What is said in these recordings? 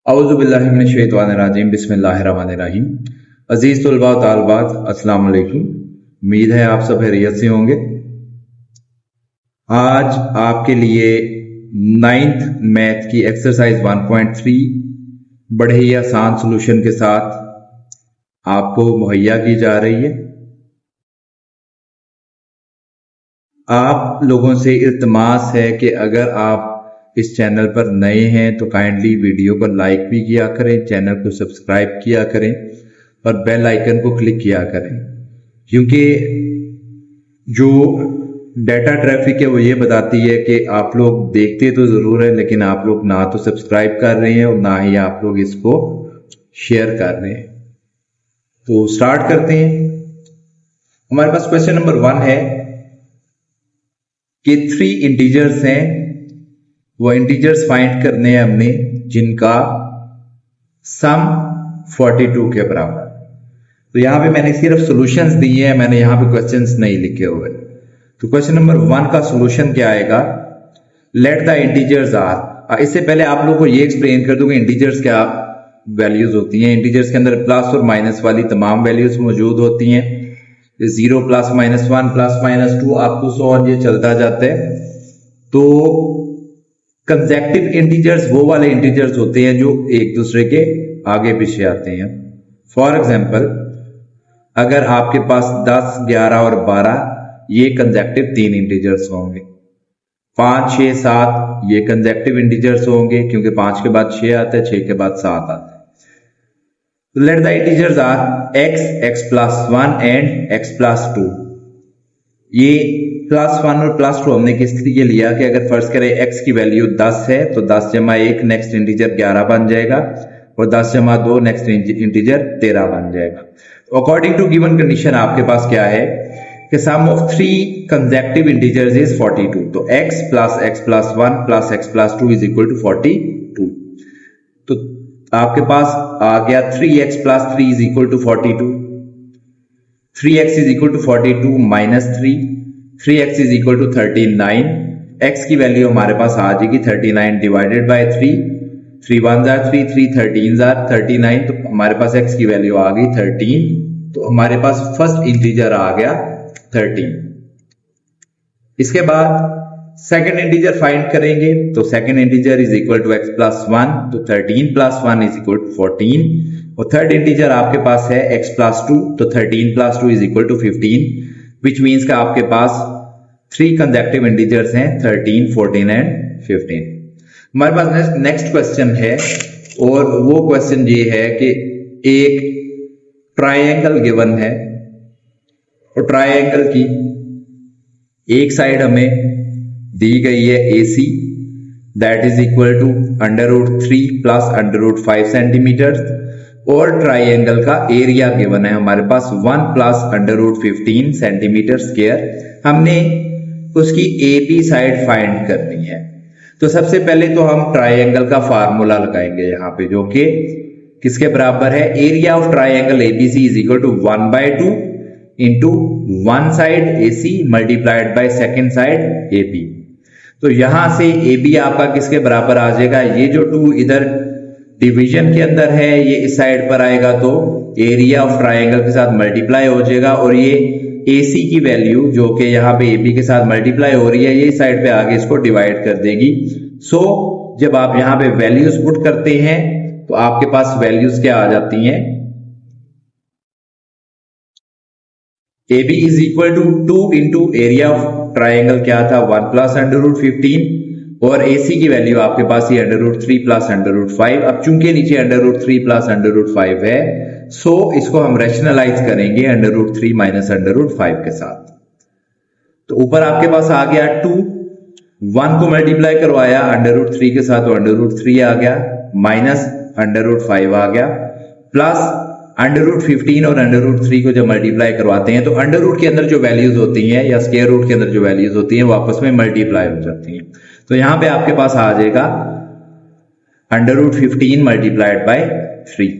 औज़ुबिल्लाहि मिनश्शैतानिर्रजीम बिस्मिल्लाहिर्रहमानिर्रहीम। अजीज तुलबा व तालिबात, अस्सलाम वालेकुम। उम्मीद है आप सब खैरियत से होंगे। आज आपके लिए 9th मैथ की एक्सरसाइज 1.3 बड़े ही आसान सॉल्यूशन के साथ आपको मुहैया की जा रही है। आप लोगों से इल्तमास है कि अगर आप इस चैनल पर नए हैं तो काइंडली वीडियो को लाइक भी किया करें, चैनल को सब्सक्राइब किया करें और बेल आइकन को क्लिक किया करें, क्योंकि जो डाटा ट्रैफिक है वो ये बताती है कि आप लोग देखते तो ज़रूर है लेकिन आप लोग ना तो सब्सक्राइब कर रहे हैं और ना ही आप लोग इसको शेयर कर रहे हैं। तो स्टार्ट करते हैं। हमारे पास क्वेश्चन नंबर 1 है कि 3 इंटीजर्स हैं, वो इंटीजर्स फाइंड करने हैं हमने जिनका सम 42 के बराबर। तो यहां पे मैंने सिर्फ सॉल्यूशंस दिए हैं, मैंने यहां पे क्वेश्चंस नहीं लिखे हुए। तो क्वेश्चन नंबर 1 का सॉल्यूशन क्या आएगा? Let the integers are. इससे पहले आप लोगों को ये एक्सप्लेन कर दूं कि इंटीजर्स क्या वैल्यूज होती हैं। इंटीजर्स के अंदर प्लस और माइनस वाली तमाम वैल्यूज मौजूद होती हैं। 0 प्लस माइनस 1 प्लस माइनस 2 आप तो सो और ये चलता जाता है। तो कंसेक्टिव इंटीजर्स वो वाले इंटीजर्स होते हैं जो एक दूसरे के आगे पीछे आते हैं। फॉर एग्जांपल, अगर आपके पास 10, 11 और 12 ये कंसेक्टिव 3 इंटीजर्स होंगे। 5, 6, 7 ये कंसेक्टिव इंटीजर्स होंगे क्योंकि 5 के बाद 6 आता है, 6 के बाद 7 आता है। Let the integers are x, x plus 1 and x plus 2। ये प्लस 1 और प्लस 2 हमने किस लिए लिया कि अगर फर्ज करें x की वैल्यू 10 है तो 10 जमा 1 नेक्स्ट इंटीजर 11 बन जाएगा और 10 जमा 2 नेक्स्ट इंटीजर 13 बन जाएगा। अकॉर्डिंग टू गिवन कंडीशन आपके पास क्या है कि sum of 3 consecutive integers is 42। तो x plus 1 plus x plus 2 is equal to 42। तो आपके पास आ गया 3x plus 3 is equal to 42। 3x is equal to 42 minus 3x is equal to 39। x की वैल्यू हमारे पास आ जाएगी 39 divided by 3। 3 1s are 3, 3 13s are 39। तो हमारे पास x की वैल्यू आ गई 13। तो हमारे पास फर्स्ट इंटीजर आ गया 13। इसके बाद सेकंड इंटीजर फाइंड करेंगे। तो second integer is equal to x plus 1। तो 13 प्लस 1 इज इक्वल टू 14। और थर्ड इंटीजर आपके पास है x प्लस 2। तो 13 plus 2 is equal to 15, which means का आपके पास 3 कंसेक्टिव इंटीजर्स हैं 13, 14 एंड 15। हमारे पास नेक्स्ट क्वेश्चन है और वो क्वेश्चन ये है कि एक ट्रायंगल गिवन है और ट्रायंगल की एक साइड हमें दी गई है AC, that is equal to √3 plus √5 centimetre और ट्राइंगल का एरिया गिवन है हमारे पास 1 प्लस √15 सेंटीमीटर स्क्वायर। हमने उसकी AB साइड फाइंड करनी है। तो सबसे पहले तो हम ट्राइंगल का फार्मूला लगाएंगे यहाँ पे, जो कि किसके बराबर है? Area of triangle ABC is equal to 1/2 into 1 side AC multiplied by second side AB। तो यहां से AB आपका किसके बराबर आ जाएगा? ये जो 2 इधर डिवीजन के अंदर है ये इस साइड पर आएगा तो एरिया ऑफ ट्राइंगल के साथ मल्टीप्लाई हो जाएगा और ये AC की वैल्यू जो कि यहाँ पे AB के साथ मल्टीप्लाई हो रही है ये इस साइड पे आगे इसको डिवाइड कर देगी। सो जब आप यहाँ पे वैल्यूज पुट करते हैं तो आपके पास वैल्यूज क्या आ जाती हैं? AB is equal to 2 into area of triangle क्या था? 1 प्लस √15 और AC की वैल्यू आपके पास ही √3 प्लस √5। अब चूंकि नीचे √3 प्लस √5 है सो इसको हम रैशनलाइज करेंगे √3 माइनस √5 के साथ। तो ऊपर आपके पास आ गया 2, 1 को मल्टीप्लाई करवाया √3 के साथ तो √3 आ गया, माइनस √5 आ गया, प्लस √15 और √3 को जब मल्टीप्लाई करवाते हैं तो अंडर रूट के अंदर जो वैल्यूज होती हैं या स्क्वायर रूट के अंदर जो वैल्यूज होती हैं वो आपस में मल्टीप्लाई हो जाती हैं। तो यहां पे आपके पास आ जाएगा √15 multiplied by 3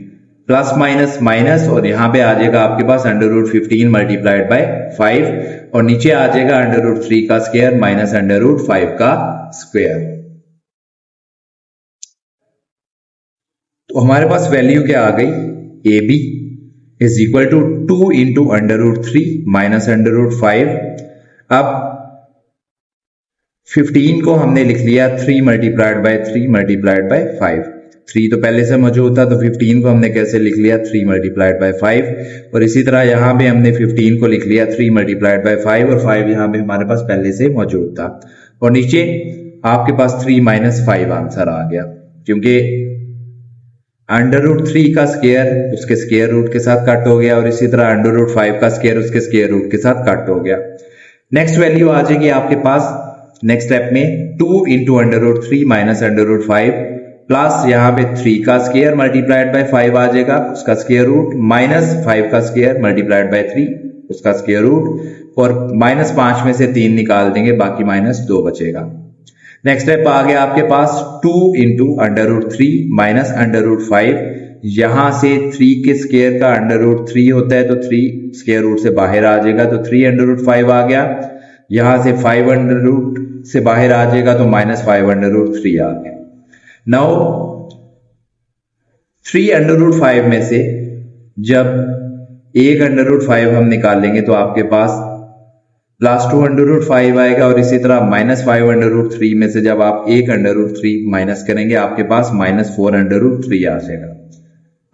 plus minus minus और यहां पे आ जाएगा आपके पास √15 मल्टीप्लाइड बाय 5 और नीचे आ जाएगा √3 का स्क्वायर माइनस √5 का स्क्वायर। तो हमारे पास वैल्यू क्या आ गई, A B is equal to 2 into under root 3 minus under root 5। अब 15 को हमने लिख लिया 3 मल्टीप्लाइड बाय 3 मल्टीप्लाइड बाय 5। 3 तो पहले से मौजूद था, तो 15 को हमने कैसे लिख लिया, 3 मल्टीप्लाइड बाय 5। और इसी तरह यहां भी हमने 15 को लिख लिया 3 मल्टीप्लाइड बाय 5, और 5 यहां भी हमारे पास पहले से मौजूद था। और नीचे आपके पास 3 माइनस 5 आंसर आ गया, क्योंकि अंडर रूट 3 का स्क्वायर उसके स्क्वायर रूट के साथ कट हो गया, और इसी तरह अंडर रूट 5 का स्क्वायर उसके स्क्वायर रूट के साथ कट हो गया। नेक्स्ट वैल्यू आ जाएगी आपके पास नेक्स्ट स्टेप में 2 into under root 3 minus under root 5 plus यहाँ पे 3 का स्क्वायर मल्टीप्लाइड बाय 5 आ जाएगा, उसका स्क्वायर रूट, माइनस 5 का स्क्वायर मल्टीप्लाइड बाय 3 उसका स्क्वायर रूट, और माइनस 5 में से 3 निकाल देंगे, बाकी माइनस 2 बचेगा। नेक्स्ट स्टेप आ गया आपके पास 2 into under root 3 minus under root 5। यहां से 3 के स्क्वायर का अंडर रूट 3 होता है, तो 3 स्क्वायर रूट से बाहर आ जाएगा, तो 3 अंडर रूट 5 आ गया। यहां से 5 अंडर रूट से बाहर आ जाएगा, तो माइनस 5 अंडर रूट 3 आ गया। नाउ 3 अंडर रूट 5 में से जब 1 अंडर रूट 5 हम निकालेंगे, तो आपके पास प्लस 2 अंडर रूट 5 आएगा, और इसी तरह माइनस 5 अंडर रूट 3 में से जब आप 1 अंडर रूट 3 माइनस करेंगे, आपके पास माइनस 4 अंडर रूट 3 आ जाएगा।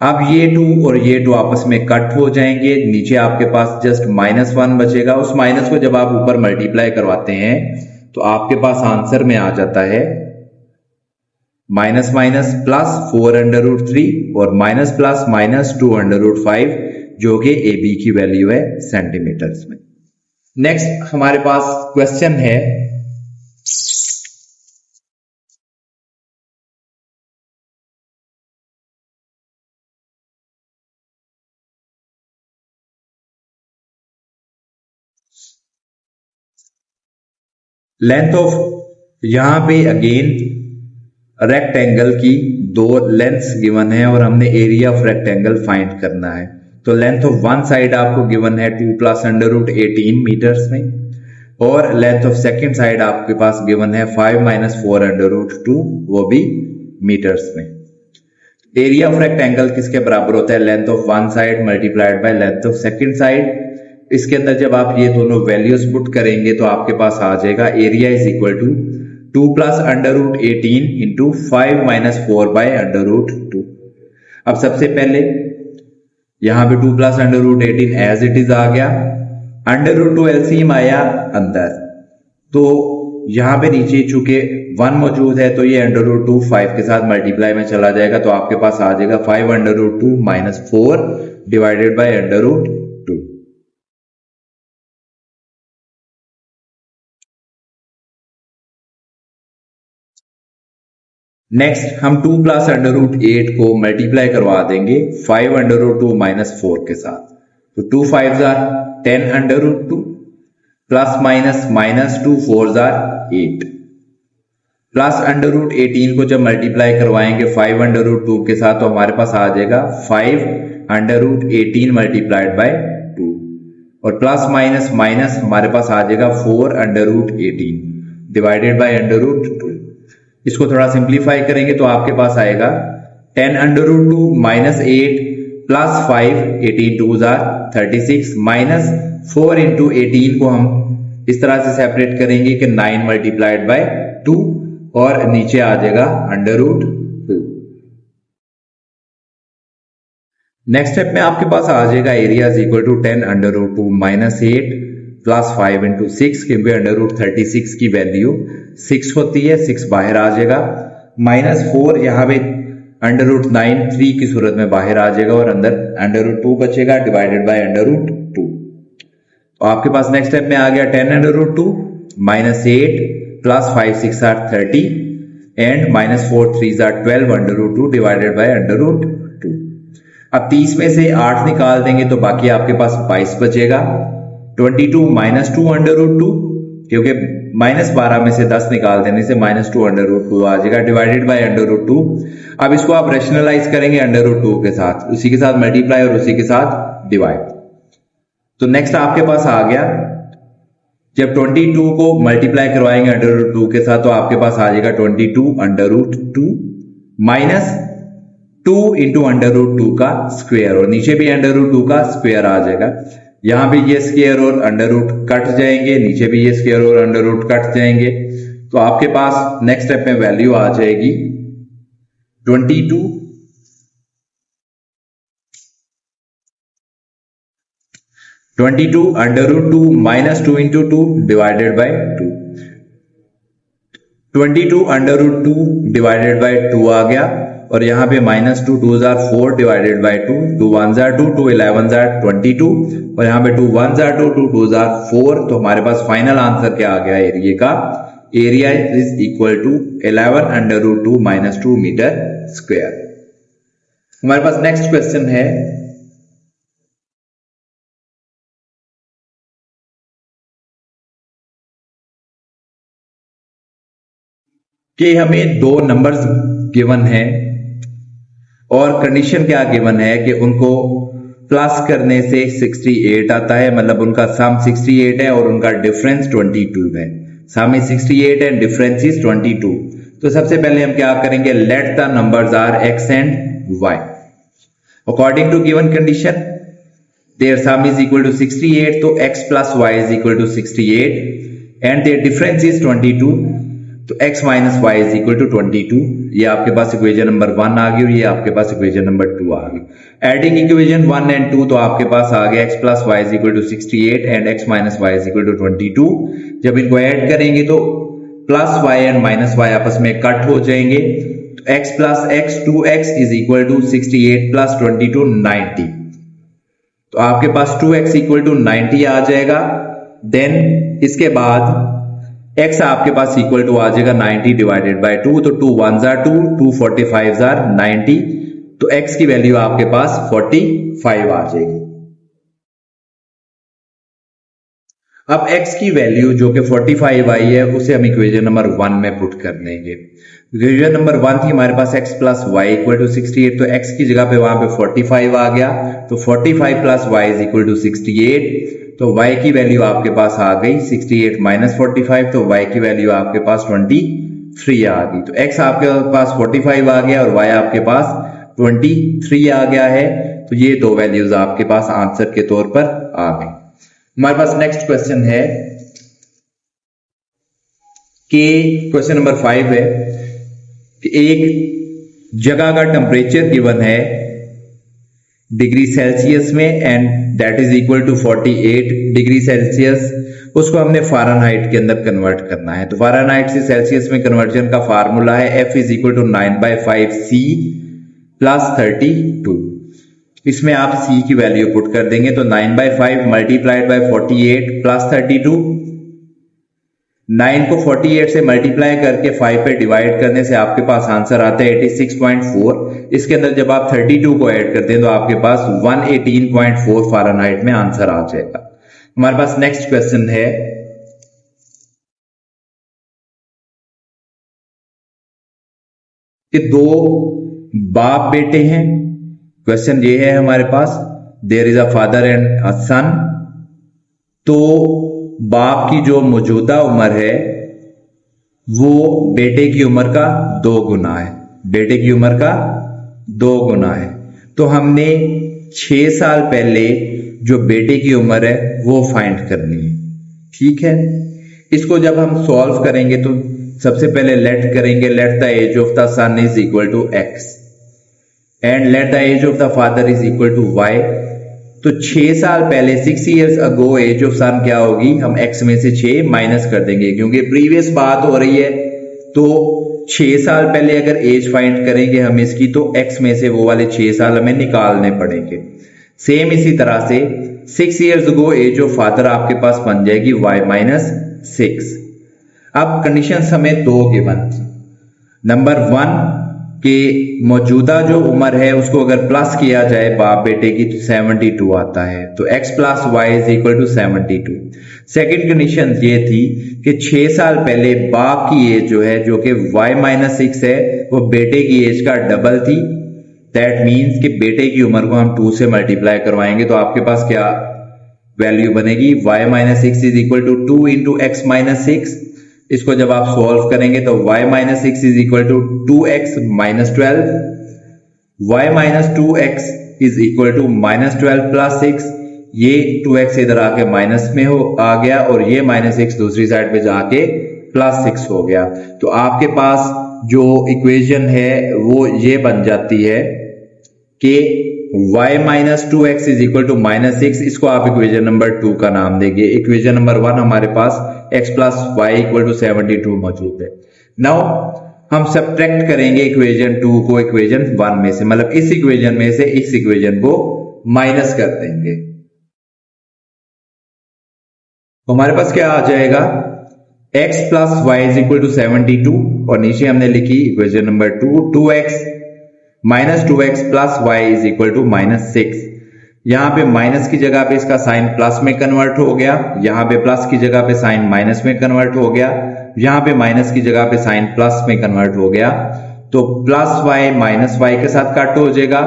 अब ये 2 और ये 2 आपस में कट हो जाएंगे, नीचे आपके पास जस्ट माइनस 1 बचेगा। उस माइनस को जब आप ऊपर मल्टीप्लाई करवाते हैं, तो आपके पास आंसर में आ जाता है minus minus plus 4 under root 3 और minus plus minus 2 under root 5, जो कि ए बी की वैल्यू है सेंटीमीटर्स में। नेक्स्ट हमारे पास क्वेश्चन है लेंथ ऑफ, यहां पे अगेन रेक्टेंगल की 2 लेंथ्स गिवन है और हमने एरिया ऑफ रेक्टेंगल फाइंड करना है। तो लेंथ ऑफ वन साइड आपको गिवन है 2 प्लस अंडर रूट 18 मीटर्स में, और लेंथ ऑफ सेकेंड साइड आपके पास गिवन है 5 माइनस 4 अंडर रूट 2, वो भी मीटर्स में। एरिया ऑफ रेक्टेंगल किसके बराबर होता है, length of one side multiplied by length of second side. इसके अंदर जब आप ये दोनों वैल्यूज पुट करेंगे, तो आपके पास आ जाएगा area is equal to 2 plus under root 18 into 5 minus 4 by under root 2। अब सबसे पहले यहां पे 2 plus under root 18 as it is आ गया, अंडर रूट 2 एलसीएम आया अंदर, तो यहां पे नीचे चूंकि 1 मौजूद है, तो ये अंडर रूट 2 5 के साथ मल्टीप्लाई में चला जाएगा, तो आपके पास आ जाएगा 5 under root 2 minus 4 divided by under root 2। Next हम 2 प्लस अंडर रूट 8 को मल्टीप्लाई करवा देंगे 5 अंडर रूट 2 माइनस 4 के साथ, तो 2 5 जार 10 under root 2 plus minus minus 2 4 जार 8 प्लस अंडर रूट 18 को जब मल्टीप्लाई करवाएंगे 5 अंडर रूट 2 के साथ, तो हमारे पास आ जाएगा 5 अंडर रूट 18 मल्टीप्लाइड बाय 2, और प्लस माइनस माइनस हमारे पास आ जाएगा 4 under root 18 divided by under root 2। इसको थोड़ा सिंप्लीफाई करेंगे, तो आपके पास आएगा 10 अंडर रूट 2 माइनस 8 प्लस 5 18 2 जार 36 माइनस 4 इंटू 18 को हम इस तरह से सेपरेट करेंगे कि 9 मल्टीप्लाइड बाय 2, और नीचे आ जाएगा अंडर रूट 2। नेक्स्ट स्टेप में आपके पास आ जाएगा area is equal to 10 under root 2 minus 8 plus 5 into 6, क्योंकि अंडर रूट 36 की वैल्यू 6 होती है, 6 बाहर आ जाएगा, माइनस 4 यहां पे अंडर रूट 9 3 की सूरत में बाहर आ जाएगा, और अंदर अंडर रूट 2 बचेगा डिवाइडेड बाय अंडर रूट 2। तो आपके पास नेक्स्ट स्टेप में आ गया 10 under root 2 minus 8 plus 5 6 are 30 and minus 4 3 are 12 under root 2 divided by under root 2। अब 30 में से 8 निकाल देंगे, तो बाकी आपके पास 22 बचेगा। 22 माइनस 2 अंडर रूट 2, क्योंकि माइनस 12 में से 10 निकाल देने से माइनस 2 अंडर रूट 2 आ जाएगा डिवाइडेड बाय अंडर रूट 2। अब इसको आप रेशनलाइज करेंगे अंडर रूट 2 के साथ, उसी के साथ मल्टीप्लाई और उसी के साथ डिवाइड। तो नेक्स्ट आपके पास आ गया, जब 22 को मल्टीप्लाई करवाएंगे अंडर रूट 2 के साथ, तो आपके पास आ जाएगा 22 अंडर रूट 2 माइनस 2 इंटू √2 का स्क्वायर, और नीचे भी √2 का स्क्वायर आ जाएगा। यहां भी ये स्क्वायर और अंडर रूट कट जाएंगे, नीचे भी ये स्क्वायर और अंडर रूट कट जाएंगे। तो आपके पास नेक्स्ट स्टेप में वैल्यू आ जाएगी 22 √2 minus 2 into 2 divided by 2। 22 √2 divided by 2 आ गया, और यहां पे -2 2 jar 4 divided by 2, 2 1 jar 2, 2 11 jar 22, और यहां पे 2 1 जार 2, 2 2 जार 4। तो हमारे पास फाइनल आंसर क्या आ गया एरिया का? Area is equal to 11 √2 minus 2 metre square. हमारे पास नेक्स्ट क्वेश्चन है कि हमें दो नंबर्स गिवन है और कंडीशन क्या गिवन है कि उनको प्लस करने से 68 आता है, मतलब उनका सम 68 है और उनका डिफरेंस 22 है। Sum is 68 and difference is 22। तो सबसे पहले हम क्या करेंगे, let the numbers are x and y according to given condition. Their sum is equal to 68, तो x plus y is equal to 68 and their difference is 22, तो x minus y is equal to 22। ये आपके पास equation number 1 आ गई और ये आपके पास equation number 2 आ गई। Adding equation 1 and 2 तो आपके पास आ गया x plus y is equal to 68 and x minus y is equal to 22। जब इनको ऐड करेंगे तो plus y and minus y आपस में कट हो जाएंगे, तो x plus x 2x is equal to 68 plus 22 90। तो आपके पास 2x इक्वल टू 90 आ जाएगा। देन इसके बाद x आपके पास इक्वल टू आ जाएगा 90 डिवाइडेड बाई 2, तो 2 1 जार 2, 2 45 जार 90, तो x की वैल्यू आपके पास 45 आ जाएगी। अब x की वैल्यू जो कि 45 आई है उसे हम इक्वेशन नंबर 1 में पुट कर देंगे। इक्वेशन नंबर 1 थी हमारे पास x plus y equal to 68, तो x की जगह पे वहां पे 45 आ गया, तो 45 plus y is equal to 68। तो y की वैल्यू आपके पास आ गई 68 माइनस 45, तो y की वैल्यू आपके पास 23 आ गई। तो x आपके पास 45 आ गया और y आपके पास 23 आ गया है। तो ये दो वैल्यूज आपके पास आंसर के तौर पर आ गई। हमारे पास नेक्स्ट क्वेश्चन है कि क्वेश्चन नंबर 5 है कि एक जगह का टेम्परेचर गिवन है डिग्री सेल्सियस में and that is equal to 48 degree Celsius. उसको हमने फ़ारेनहाइट के अंदर कन्वर्ट करना है। तो फ़ारेनहाइट से सेल्सियस में कन्वर्जन का फार्मूला है F is equal to 9/5C plus 32। इसमें आप C की वैल्यू पुट कर देंगे, तो 9/5 मल्टीप्लाइड बाय 48 प्लस 32। 9 को 48 से मल्टीप्लाई करके 5 पे डिवाइड करने से आपके पास आंसर आता है 86.4। इसके अंदर जब आप 32 को ऐड करते हैं तो आपके पास 118.4 फ़ारेनहाइट में आंसर आ जाएगा। हमारे पास नेक्स्ट क्वेश्चन है कि दो बाप बेटे हैं। क्वेश्चन ये है हमारे पास, there is a father and a son. तो बाप की जो मौजूदा उम्र है वो बेटे की उम्र का 2 गुना है, बेटे की उम्र का 2 गुना है। तो हमने 6 साल पहले जो बेटे की उम्र है वो फाइंड करनी है। ठीक है, इसको जब हम सॉल्व करेंगे तो सबसे पहले लेट करेंगे, let the age of the son is equal to x and let the age of the father is equal to y। तो 6 साल पहले 6 years ago age of son क्या होगी, हम x में से 6 माइनस कर देंगे क्योंकि प्रीवियस बात हो रही है। तो 6 साल पहले अगर एज फाइंड करेंगे हम इसकी, तो x में से वो वाले 6 साल हमें निकालने पड़ेंगे। सेम इसी तरह से 6 years ago age of father आपके पास बन जाएगी y माइनस 6। अब कंडीशंस हमें 2 गिवन थी। नंबर 1 कि मौजूदा जो उम्र है उसको अगर प्लस किया जाए बाप बेटे की तो 72 आता है, तो x plus y is equal to 72। Second condition ये थी कि 6 साल पहले बाप की एज जो है जो कि y माइनस 6 है वो बेटे की एज का डबल थी। दैट मीन्स कि बेटे की उम्र को हम 2 से मल्टीप्लाई करवाएंगे तो आपके पास क्या वैल्यू बनेगी, y minus 6 is equal to 2 into x minus 6। इसको जब आप सॉल्व करेंगे तो y minus 6 is equal to 2x minus 12 y minus 2x is equal to minus 12 plus 6, ये 2x इधर आके माइनस में आ गया और ये माइनस 6 दूसरी साइड पे जाके प्लस 6 हो गया। तो आपके पास जो इक्वेशन है वो ये बन जाती है कि y minus 2x is equal to minus 6, इसको आप इक्वेशन नंबर 2 का नाम देंगे। इक्वेशन नंबर 1 हमारे पास x plus y equal to 72 मौजूद है। नाउ हम सब्ट्रैक्ट करेंगे इक्वेशन 2 को इक्वेशन 1 में से, मतलब इस इक्वेशन में से इस इक्वेशन को माइनस कर देंगे। तो हमारे पास क्या आ जाएगा, x plus y is equal to 72 और नीचे हमने लिखी equation number 2x minus 2x plus y is equal to minus 6। यहां पे माइनस की जगह पे इसका साइन प्लस में कन्वर्ट हो गया, यहां पे प्लस की जगह पे साइन माइनस में कन्वर्ट हो गया, यहां पे माइनस की जगह पे साइन प्लस में कन्वर्ट हो गया। तो प्लस वाई माइनस वाई के साथ कट हो जाएगा,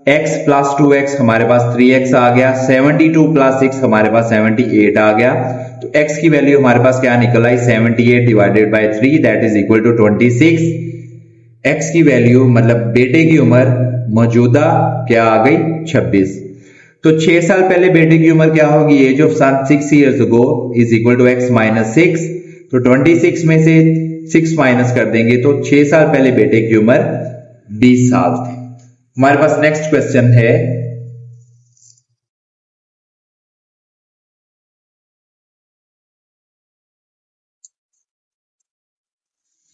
x प्लस 2x हमारे पास 3x आ गया, 72 प्लस 6 हमारे पास 78 आ गया। तो x की वैल्यू हमारे पास क्या निकल आई, 78 divided by 3 that is equal to 26। x की वैल्यू मतलब बेटे की उम्र मौजूदा क्या आ गई, 26। तो 6 साल पहले बेटे की उम्र क्या होगी, age of son 6 years ago is equal to x minus 6। तो 26 में से 6 माइनस कर देंगे तो 6 साल पहले बेटे की उम्र 20 साल थी। हमारे पास नेक्स्ट क्वेश्चन है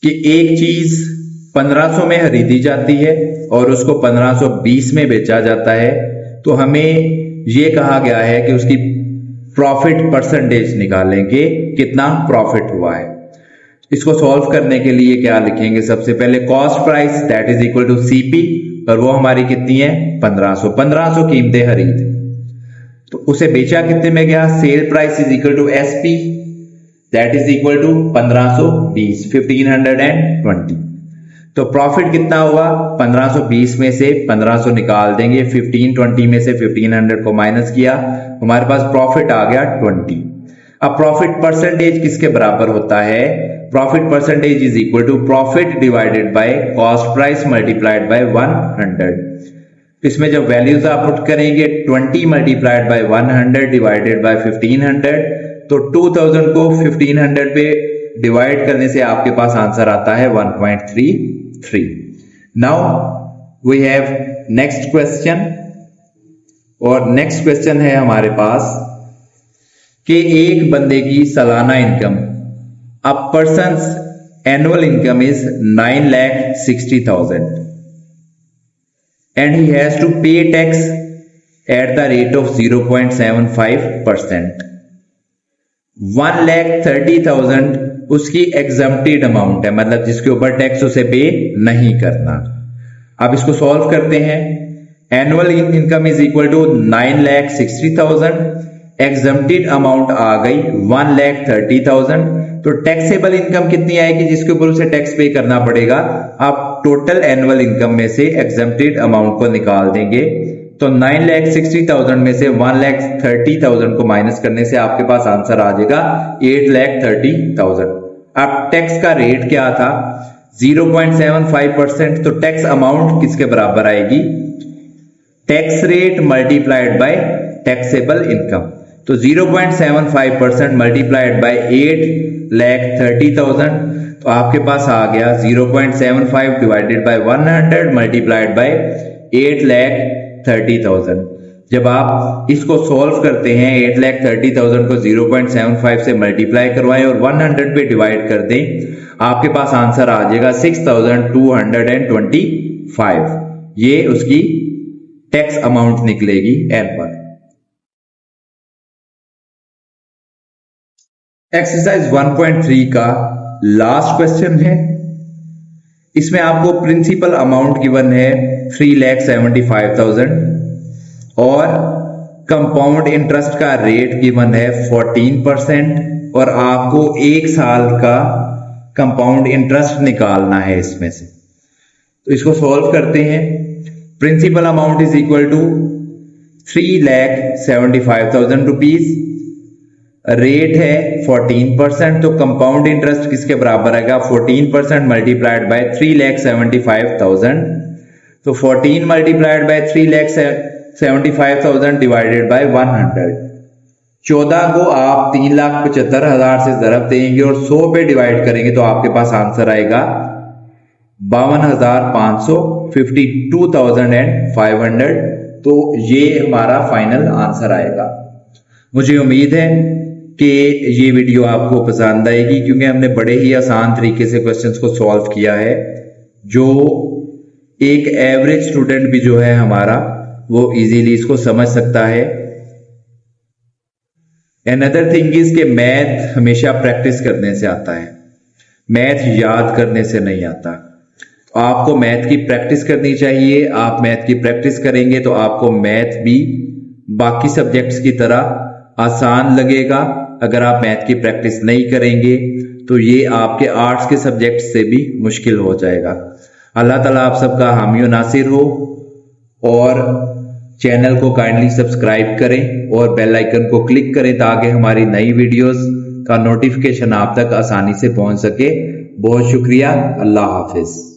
कि एक चीज 1500 में खरीदी जाती है और उसको 1520 में बेचा जाता है। तो हमें यह कहा गया है कि उसकी प्रॉफिट परसेंटेज निकालेंगे, कितना प्रॉफिट हुआ है। इसको सॉल्व करने के लिए क्या लिखेंगे, सबसे पहले cost price that is equal to CP और वो हमारी कितनी है 1500 कीमतें खरीद, तो उसे बेचा कितने में गया, sell price is equal to SP that is equal to 1520 1520। तो प्रॉफिट कितना हुआ, 1520 में से 1500 निकाल देंगे, 1520 में से 1500 को माइनस किया, हमारे पास प्रॉफिट आ गया 20। अब प्रॉफिट परसेंटेज किसके बराबर होता है, profit percentage is equal to profit divided by cost price multiplied by 100। इसमें जब वैल्यूज आप पुट करेंगे 20 मल्टीप्लाइड बाय 100 डिवाइडेड बाय 1500, तो 2000 को 1500 पे डिवाइड करने से आपके पास आंसर आता है 1.33। Now we have next question, और नेक्स्ट क्वेश्चन है हमारे पास कि एक बंदे की सालाना income, a person's annual income is 9,60,000 and he has to pay tax at the rate of 0.75%. 1,30,000 उसकी एग्जम्प्टेड अमाउंट है, मतलब जिसके ऊपर टैक्स उसे पे नहीं करना। अब इसको सॉल्व करते हैं। Annual income is equal to 9,60,000, exempted amount आ गई 1,30,000। तो टैक्सेबल इनकम कितनी आएगी जिसके ऊपर उसे टैक्स पे करना पड़ेगा। आप टोटल एनुअल इनकम में से एग्जम्प्टेड अमाउंट को निकाल देंगे, तो 9,60,000 में से 1,30,000 को माइनस करने से आपके पास आंसर आ जाएगा 8,30,000। अब टैक्स का रेट क्या था 0.75%, तो टैक्स अमाउंट किसके बराबर आएगी, tax rate multiplied by taxable income. तो 0.75% मल्टीप्लाइड बाय 8,30,000, तो आपके पास आ गया 0.75 डिवाइडेड बाय 100 मल्टीप्लाइड बाय 8,30,000। जब आप इसको सॉल्व करते हैं 8,30,000 को 0.75 से मल्टीप्लाई करवाएं और 100 पे डिवाइड कर दें, आपके पास आंसर आ जाएगा 6,225। ये उसकी टैक्स अमाउंट निकलेगी एनुअल। एक्सरसाइज 1.3 का लास्ट क्वेश्चन है। इसमें आपको प्रिंसिपल अमाउंट गिवन है 3,75,000 और कंपाउंड इंटरेस्ट का रेट गिवन है 14% और आपको 1 साल का कंपाउंड इंटरेस्ट निकालना है इसमें से। तो इसको सॉल्व करते हैं। Principal amount is equal to 3,75,000 rupees, rate है 14%, तो कंपाउंड इंटरेस्ट किसके बराबर आएगा 14% मल्टीप्लाइड बाय 3,75,000, तो 14 मल्टीप्लाइड बाय 3,75,000 डिवाइडेड बाय 100। 14 को आप 3,75,000 से ज़रब देंगे और 100 पे डिवाइड करेंगे तो आपके पास आंसर आएगा 52,500, 52,500। तो ये हमारा फाइनल आंसर आएगा। मुझे उम्मीद है कि ये वीडियो आपको पसंद आएगी, क्योंकि हमने बड़े ही आसान तरीके से क्वेश्चंस को सॉल्व किया है, जो एक एवरेज स्टूडेंट भी जो है हमारा वो इजीली इसको समझ सकता है। अनदर थिंग इज कि मैथ हमेशा प्रैक्टिस करने से आता है, मैथ याद करने से नहीं आता। तो आपको मैथ की प्रैक्टिस करनी चाहिए। आप मैथ की प्रैक्टिस करेंगे तो आपको मैथ भी बाकी सब्जेक्ट्स की तरह आसान लगेगा। अगर आप मैथ की प्रैक्टिस नहीं करेंगे तो ये आपके आर्ट्स के सब्जेक्ट से भी मुश्किल हो जाएगा। अल्लाह ताला आप सबका हामी व नासिर हो, और चैनल को काइंडली सब्सक्राइब करें और बेल आइकन को क्लिक करें ताकि हमारी नई वीडियोस का नोटिफिकेशन आप तक आसानी से पहुंच सके। बहुत शुक्रिया। अल्लाह हाफिज।